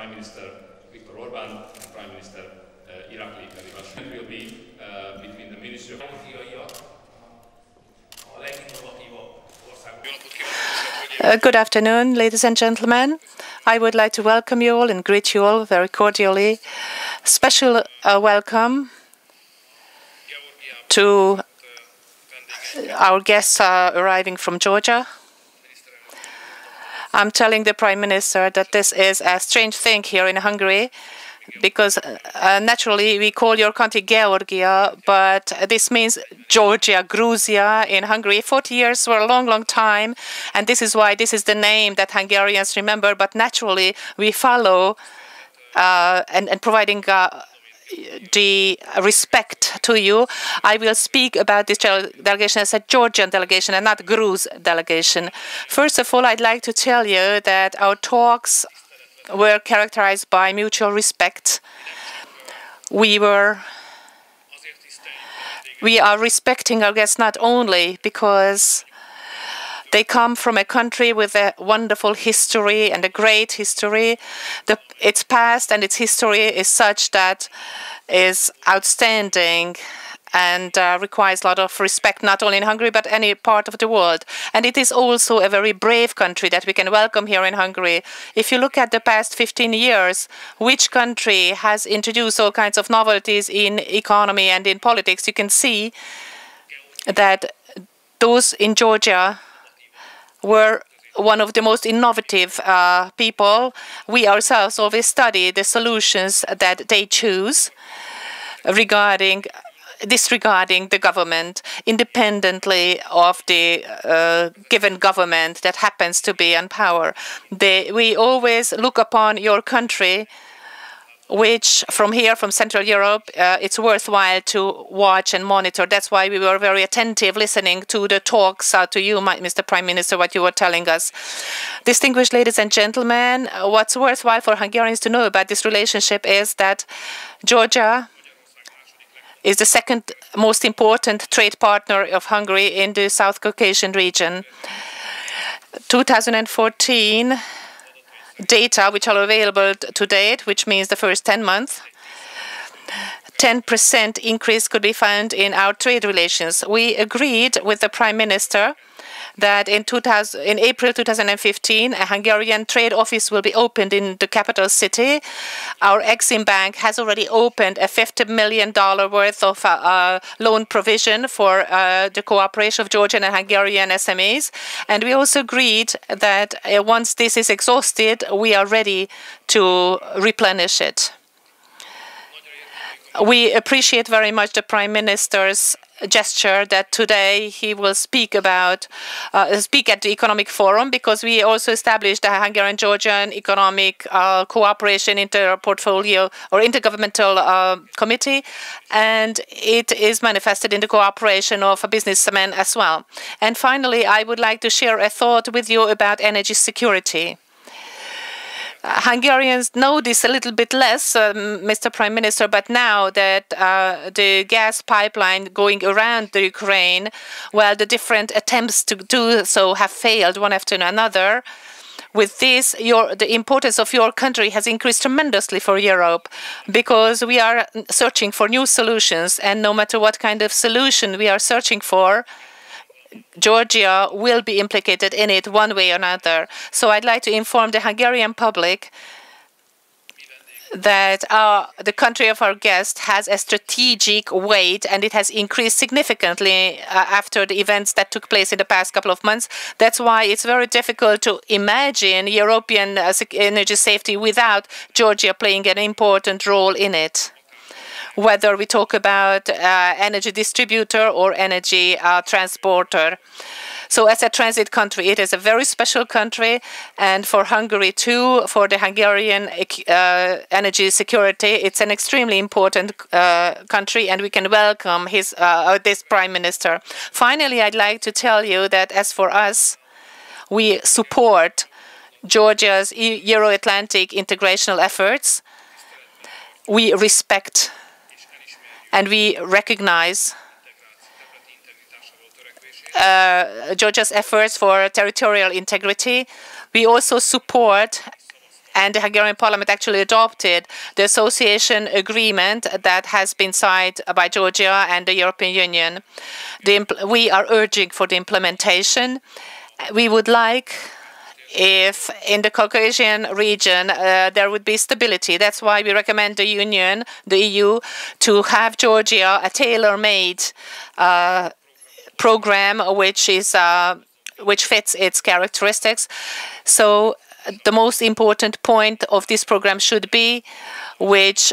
Prime Minister Vიქtor and Prime Minister will be between the Ministry of Good afternoon, ladies and gentlemen. I would like to welcome you all and greet you all very cordially. Special welcome to our guests arriving from Georgia. I'm telling the Prime Minister that this is a strange thing here in Hungary, because naturally we call your country Georgia, but this means Georgia, Georgia in Hungary. 40 years were a long, long time, and this is why this is the name that Hungarians remember. But naturally we follow and providing the respect to you. I will speak about this delegation as a Georgian delegation and not Gruz delegation. First of all, I'd like to tell you that our talks were characterized by mutual respect. We are respecting our guests not only because they come from a country with a wonderful history and a great history. Its past and its history is such that is outstanding and requires a lot of respect, not only in Hungary, but any part of the world. And it is also a very brave country that we can welcome here in Hungary. If you look at the past 15 years, which country has introduced all kinds of novelties in economy and in politics, you can see that those in Georgia were one of the most innovative people. We ourselves always study the solutions that they choose disregarding the government, independently of the given government that happens to be in power. We always look upon your country, which from here, from Central Europe, it's worthwhile to watch and monitor. That's why we were very attentive listening to the talks to you, Mr. Prime Minister, what you were telling us. Distinguished ladies and gentlemen, what's worthwhile for Hungarians to know about this relationship is that Georgia is the second most important trade partner of Hungary in the South Caucasian region. 2014 data which are available to date, which means the first 10 months, 10% increase could be found in our trade relations. We agreed with the Prime Minister that in April 2015, a Hungarian trade office will be opened in the capital city. Our Exim Bank has already opened a $50 million worth of loan provision for the cooperation of Georgian and Hungarian SMEs. And we also agreed that once this is exhausted, we are ready to replenish it. We appreciate very much the Prime Minister's gesture that today he will speak at the Economic Forum, because we also established the Hungarian-Georgian Economic Cooperation Interportfolio or Intergovernmental Committee, and it is manifested in the cooperation of businessmen as well. And finally, I would like to share a thought with you about energy security. Hungarians know this a little bit less, Mr. Prime Minister, but now that the gas pipeline going around the Ukraine, well, the different attempts to do so have failed one after another. With this, the importance of your country has increased tremendously for Europe, because we are searching for new solutions, and no matter what kind of solution we are searching for, Georgia will be implicated in it one way or another. So I'd like to inform the Hungarian public that the country of our guest has a strategic weight, and it has increased significantly after the events that took place in the past couple of months. That's why it's very difficult to imagine European energy safety without Georgia playing an important role in it, whether we talk about energy distributor or energy transporter. So as a transit country, it is a very special country, and for Hungary too, for the Hungarian energy security, it's an extremely important country, and we can welcome this Prime Minister. Finally, I'd like to tell you that as for us, we support Georgia's Euro-Atlantic integrational efforts. We respect and we recognize Georgia's efforts for territorial integrity. We also support and the Hungarian parliament actually adopted the association agreement that has been signed by Georgia and the European Union. We are urging for the implementation. We would like if in the Caucasian region there would be stability. That's why we recommend the Union, the EU, to have Georgia a tailor-made program which fits its characteristics. So the most important point of this program should be, which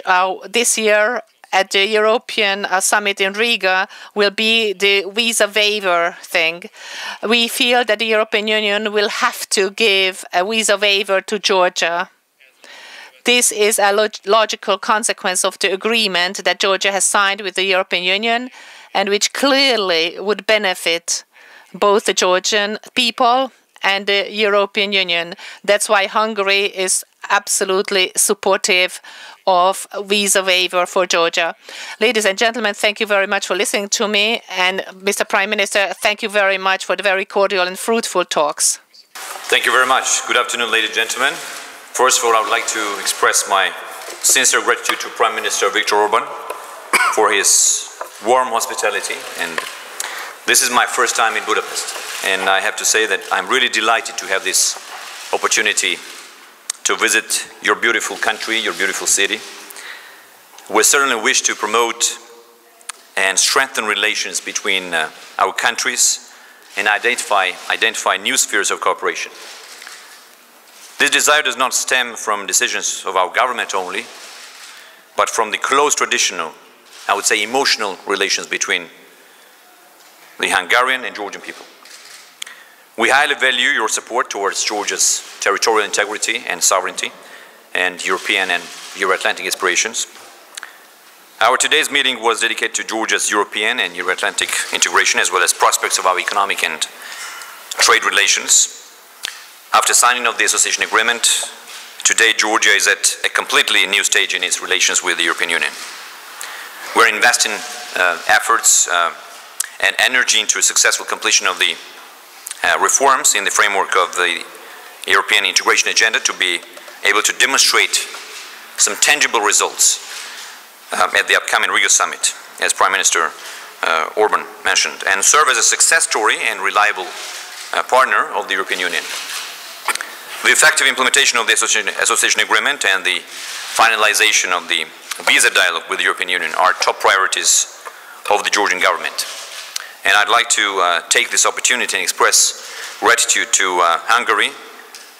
this year at the European summit in Riga will be the visa waiver thing. We feel that the European Union will have to give a visa waiver to Georgia. This is a logical consequence of the agreement that Georgia has signed with the European Union, and which clearly would benefit both the Georgian people and the European Union. That's why Hungary is absolutely supportive of visa waiver for Georgia. Ladies and gentlemen, thank you very much for listening to me. And Mr. Prime Minister, thank you very much for the very cordial and fruitful talks. Thank you very much. Good afternoon, ladies and gentlemen. First of all, I would like to express my sincere gratitude to Prime Minister Viktor Orban for his warm hospitality. And this is my first time in Budapest. And I have to say that I'm really delighted to have this opportunity to visit your beautiful country, your beautiful city. We certainly wish to promote and strengthen relations between our countries and identify new spheres of cooperation. This desire does not stem from decisions of our government only, but from the close traditional, I would say emotional relations between the Hungarian and Georgian people. We highly value your support towards Georgia's territorial integrity and sovereignty and European and Euro-Atlantic aspirations. Our today's meeting was dedicated to Georgia's European and Euro-Atlantic integration, as well as prospects of our economic and trade relations. After signing of the association agreement, today Georgia is at a completely new stage in its relations with the European Union. We're investing efforts and energy into a successful completion of the reforms in the framework of the European integration agenda to be able to demonstrate some tangible results at the upcoming Riga summit, as Prime Minister Orban mentioned, and serve as a success story and reliable partner of the European Union. The effective implementation of the association agreement and the finalization of the visa dialogue with the European Union are top priorities of the Georgian government. And I'd like to take this opportunity and express gratitude to Hungary,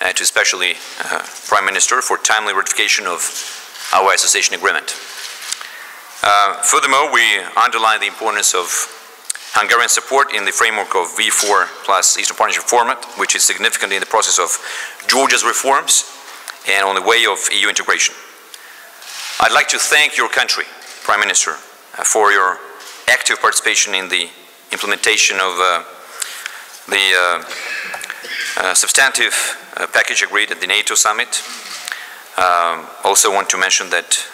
to especially Prime Minister, for timely ratification of our association agreement. Furthermore, we underline the importance of Hungarian support in the framework of V4 plus Eastern Partnership format, which is significant in the process of Georgia's reforms and on the way of EU integration. I'd like to thank your country, Prime Minister, for your active participation in the implementation of the substantive package agreed at the NATO summit. Also want to mention that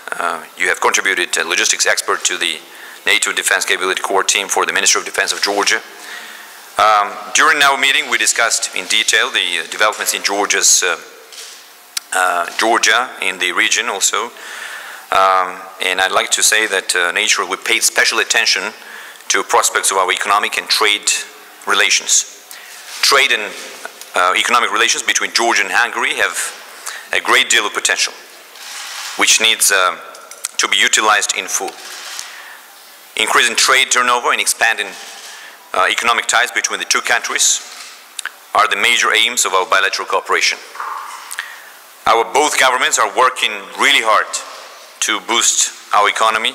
you have contributed a logistics expert to the NATO Defense Capability Core team for the Ministry of Defense of Georgia. During our meeting, we discussed in detail the developments in Georgia in the region also. And I'd like to say that we paid special attention to prospects of our economic and trade relations. Trade and economic relations between Georgia and Hungary have a great deal of potential, which needs to be utilized in full. Increasing trade turnover and expanding economic ties between the two countries are the major aims of our bilateral cooperation. Our both governments are working really hard to boost our economy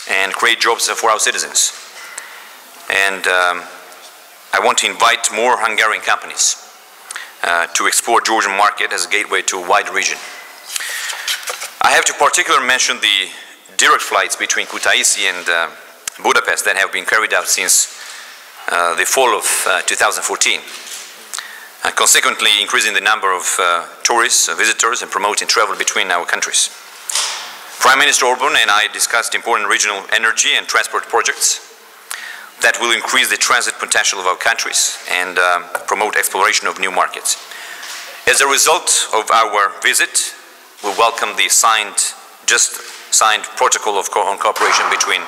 and create jobs for our citizens. And I want to invite more Hungarian companies to explore Georgian market as a gateway to a wide region. I have to particularly mention the direct flights between Kutaisi and Budapest that have been carried out since the fall of 2014, consequently increasing the number of tourists, visitors, and promoting travel between our countries. Prime Minister Orban and I discussed important regional energy and transport projects that will increase the transit potential of our countries and promote exploration of new markets. As a result of our visit, we welcome the just signed protocol on cooperation between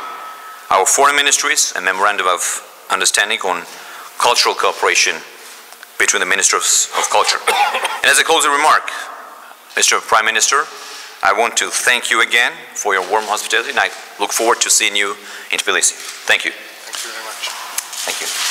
our foreign ministries and memorandum of understanding on cultural cooperation between the Ministers of Culture. And as a closing remark, Mr. Prime Minister, I want to thank you again for your warm hospitality, and I look forward to seeing you in Tbilisi. Thank you. Thank you very much. Thank you.